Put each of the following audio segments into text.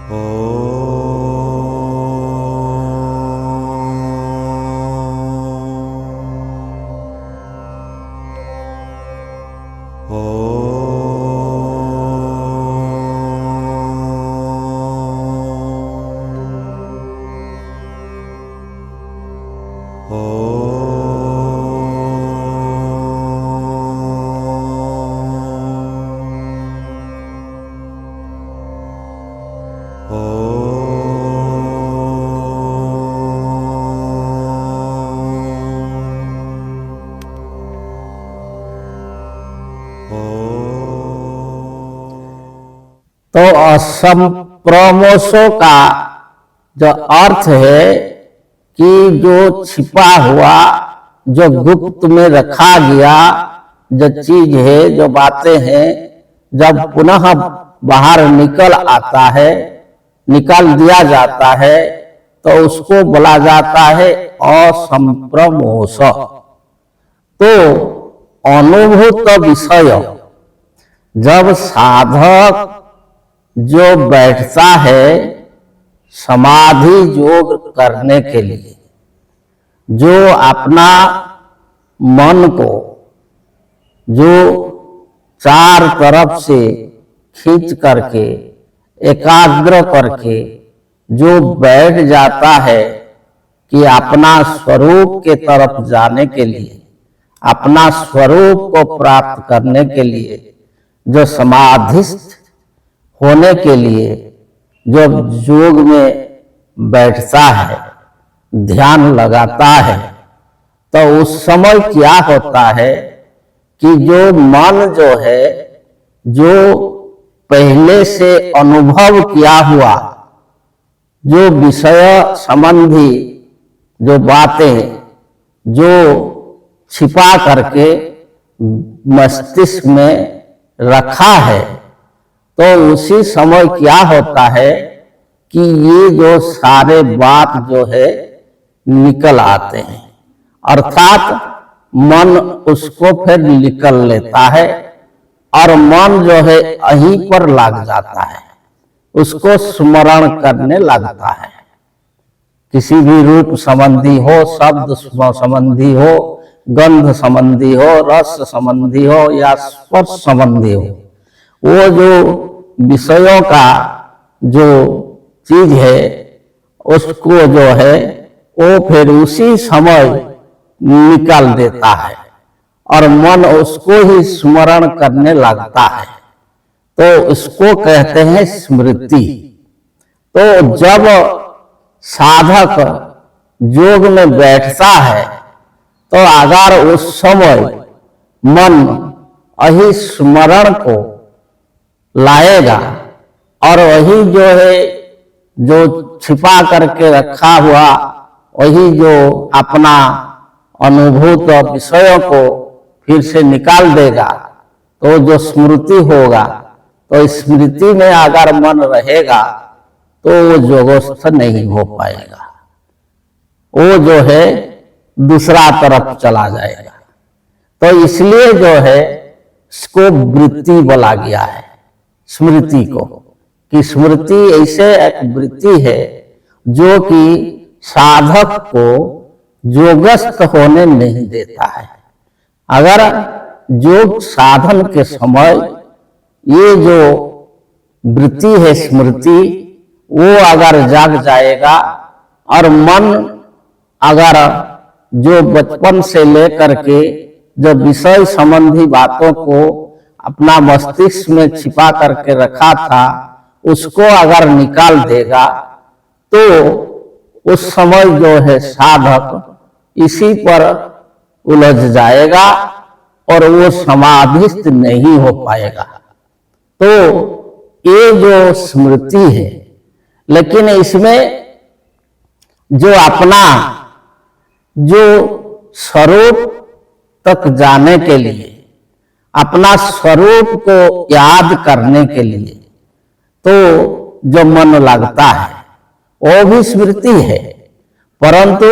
तो असंप्रमोशो का जो अर्थ है कि जो छिपा हुआ, जो गुप्त में रखा गया जो चीज है, जो बातें हैं, जब पुनः बाहर निकल आता है, निकाल दिया जाता है, तो उसको बोला जाता है असंप्रमोश। तो अनुभूत विषय जब साधक जो बैठता है समाधि योग करने के लिए, जो अपना मन को जो चार तरफ से खींच करके एकाग्र करके जो बैठ जाता है कि अपना स्वरूप के तरफ जाने के लिए, अपना स्वरूप को प्राप्त करने के लिए, जो समाधिस्थ होने के लिए जो योग में बैठता है, ध्यान लगाता है, तो उस समय क्या होता है कि जो मन जो है, जो पहले से अनुभव किया हुआ जो विषय संबंधी जो बातें जो छिपा करके मस्तिष्क में रखा है, तो उसी समय क्या होता है कि ये जो सारे बात जो है निकल आते हैं, अर्थात मन उसको फिर निकल लेता है और मन जो है यहीं पर लग जाता है, उसको स्मरण करने लगता है। किसी भी रूप संबंधी हो, शब्द संबंधी हो, गंध संबंधी हो, रस संबंधी हो या स्पर्श संबंधी हो, वो जो विषयों का जो चीज है उसको जो है वो फिर उसी समय निकाल देता है और मन उसको ही स्मरण करने लगता है, तो इसको कहते हैं स्मृति। तो जब साधक योग में बैठता है तो अगर उस समय मन यही स्मरण को लाएगा और वही जो है जो छिपा करके रखा हुआ वही जो अपना अनुभूत विषयों को फिर से निकाल देगा, तो जो स्मृति होगा, तो स्मृति में अगर मन रहेगा तो वो योगस्थ नहीं हो पाएगा, वो जो है दूसरा तरफ चला जाएगा। तो इसलिए जो है इसको वृत्ति बोला गया है, स्मृति को, कि स्मृति ऐसे एक वृत्ति है जो कि साधक को योगस्थ होने नहीं देता है। अगर योग साधन के समय ये जो वृत्ति है स्मृति, वो अगर जाग जाएगा और मन अगर जो बचपन से लेकर के जो विषय संबंधी बातों को अपना मस्तिष्क में छिपा करके रखा था उसको अगर निकाल देगा, तो उस समय जो है साधक इसी पर उलझ जाएगा और वो समाधिस्थ नहीं हो पाएगा। तो ये जो स्मृति है, लेकिन इसमें जो अपना जो स्वरूप तक जाने के लिए, अपना स्वरूप को याद करने के लिए तो जो मन लगता है वो भी स्मृति है, परंतु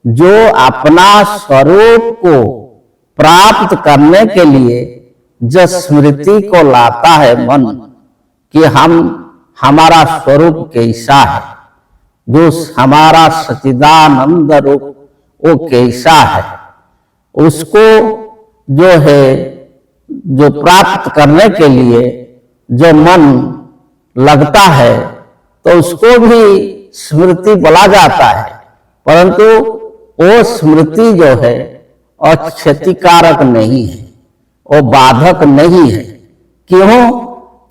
जो अपना स्वरूप को प्राप्त करने के लिए जो स्मृति को लाता है मन, कि हम हमारा स्वरूप कैसा है, जो हमारा सच्चिदानंद रूप वो कैसा है, उसको जो है जो प्राप्त करने के लिए जो मन लगता है तो उसको भी स्मृति बोला जाता है। परंतु वो स्मृति जो है क्षतिकारक नहीं है, वो बाधक नहीं है। क्यों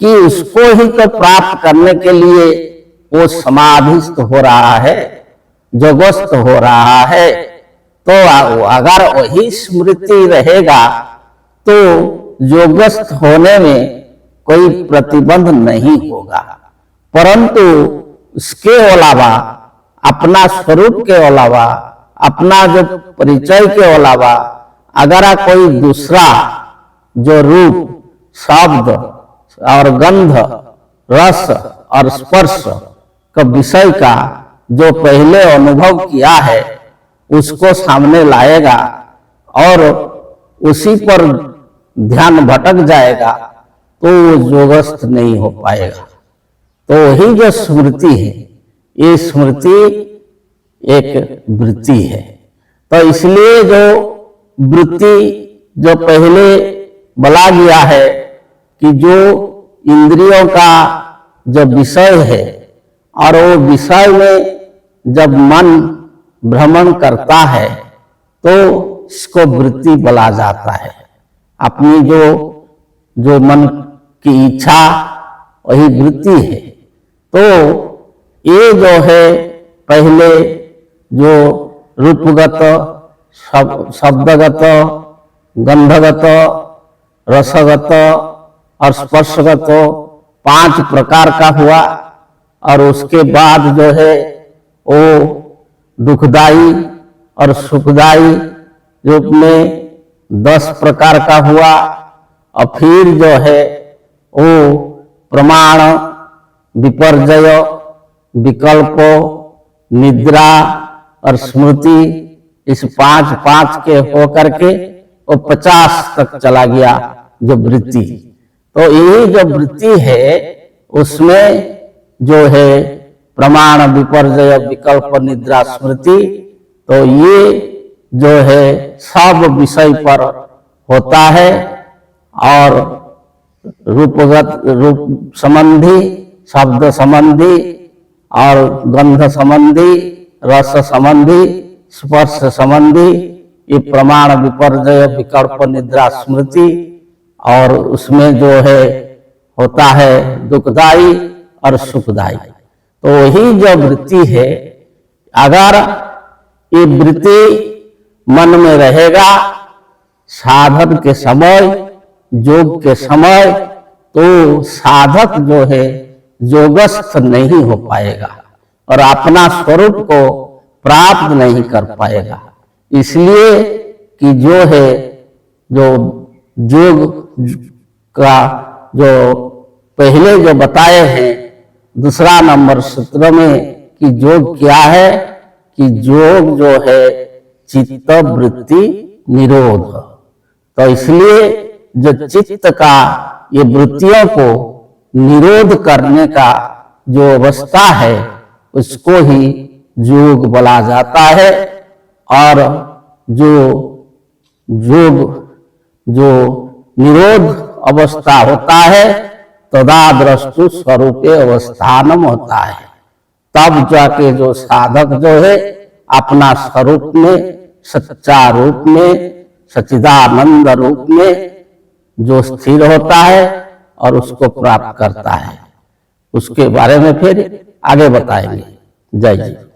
कि उसको ही तो प्राप्त करने के लिए वो समाधिस्थ हो रहा है, जोगस्थ हो रहा है। तो अगर वही स्मृति रहेगा तो योगस्थ होने में कोई प्रतिबंध नहीं होगा। परंतु इसके अलावा अपना स्वरूप के अलावा, अपना जो परिचय के अलावा अगर कोई दूसरा जो रूप, शब्द और गंध, रस और स्पर्श का विषय का जो पहले अनुभव किया है उसको सामने लाएगा और उसी पर ध्यान भटक जाएगा तो वो योगस्थ नहीं हो पाएगा। तो वही जो स्मृति है, ये स्मृति एक वृत्ति है। तो इसलिए जो वृत्ति जो पहले बोला गया है कि जो इंद्रियों का जो विषय है और वो विषय में जब मन भ्रमण करता है तो इसको वृत्ति बोला जाता है। अपनी जो मन की इच्छा वही वृत्ति है। तो ये जो है पहले जो रूपगत, शब्दगत, गंधगत, रसगत और स्पर्शगत 5 प्रकार का हुआ। और उसके बाद जो है वो दुखदाई और सुखदाई रूप में 10 प्रकार का हुआ। और फिर जो है वो प्रमाण, विपर्जय, विकल्प, निद्रा और स्मृति, इस 5 के होकर के वो 50 तक चला गया जो वृत्ति। तो ये जो वृत्ति है उसमें जो है प्रमाण, विपर्जय, विकल्प, निद्रा, स्मृति, तो ये जो है सब विषय पर होता है। और रूप संबंधी, शब्द संबंधी और गंध संबंधी, रस संबंधी, स्पर्श संबंधी, ये प्रमाण, विपर्जय, विकल्प, निद्रा, स्मृति। और उसमें जो है होता है दुखदाई और सुखदाई। तो वही जो वृत्ति है, अगर ये वृत्ति मन में रहेगा साधन के समय, योग के समय, तो साधक जो है योगस्थ नहीं हो पाएगा और अपना स्वरूप को प्राप्त नहीं कर पाएगा। इसलिए कि जो है जो योग का जो पहले जो बताए हैं दूसरा नंबर सूत्र में कि योग क्या है, कि योग जो है चित्त वृत्ति निरोध। तो इसलिए जो चित्त का ये वृत्तियों को निरोध करने का जो अवस्था है उसको ही योग बोला जाता है। और जो योग जो निरोध अवस्था होता है तदा द्रष्टु स्वरूपे अवस्थानम होता है। तब जाके जो साधक जो है अपना स्वरूप में, सच्चा रूप में, सच्चिदानंद रूप में जो स्थिर होता है और उसको प्राप्त करता है। उसके बारे में फिर आगे बताएंगे। जय जय।